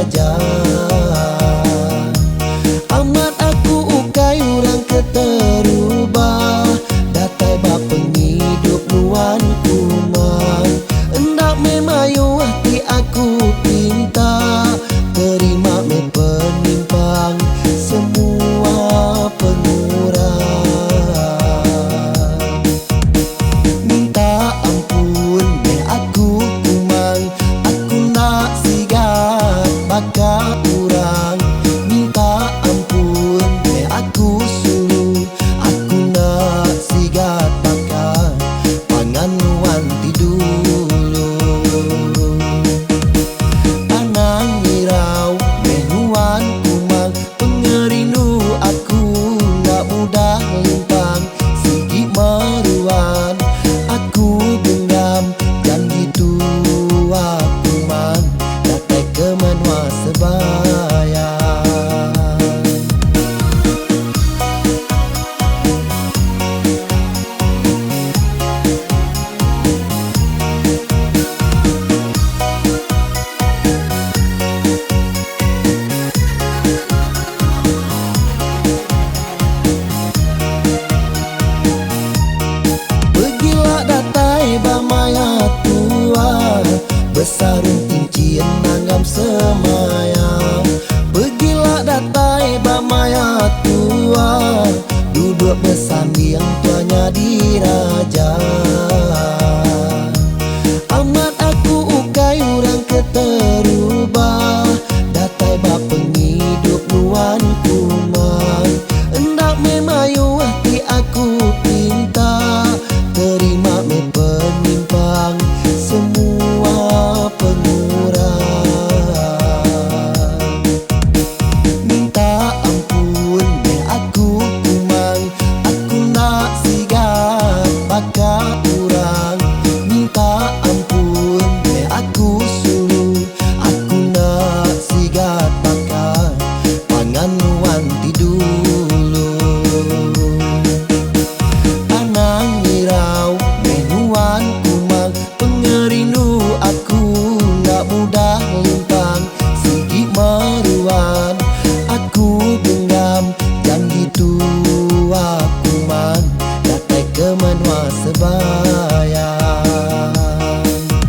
diraja. Amat aku ukai urang keterubah, datai ba penghidup nuan kumang. Hendak memayu hati aku pinta, terima me penimpang semua pengurang. Minta ampun me aku kumang, aku nak sigat baka urang. Minta ampun me aku sulu, aku nak sigat baka pangan nuan tidur. Anang ngirau menuan kumang, pengerindu aku nak mudah lintang. Sigi maruan aku genggam, janji tua kumang, datai ke menua sebaya. Bamaya tua, besarung cincin nanggam semayang. Pergilah datai bamaya tua, duduk bersanding tuanya diraja. Amat aku ukai urang keterubah, datai ba penghidup nuan kumang. Hendak memayu hati aku pinta, terima me penimpang semua pengurang. Minta ampun me aku kumang, aku nak sigat baka urang. Minta ampun me aku sulu, aku nak sigat baka pangan nuan tidur. Anang ngirau menuan kumang, pengerindu aku nak mudah lintang. Sigi maruan aku genggam, janji tua kumang, datai ke menua sebayang.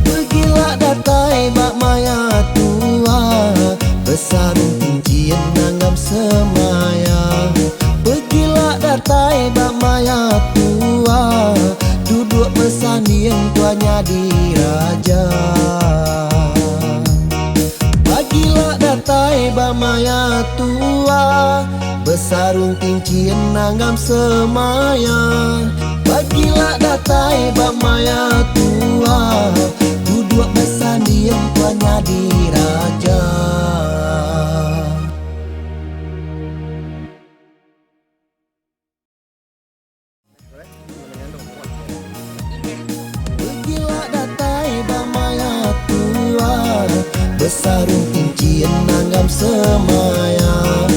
Pergilah datai bak maya tua, besarung cincin nanggam semayang. Pergilah datai bak maya tua, duduk bersanding tuanya diraja. Bagilah datai bamaya tua, besarung cincin nanggam semayang. Bagilah datai bamaya tua, duduk bersanding tuanya diraja. Pergilah datai bamaya tua, besarung cincin nanggam semayang.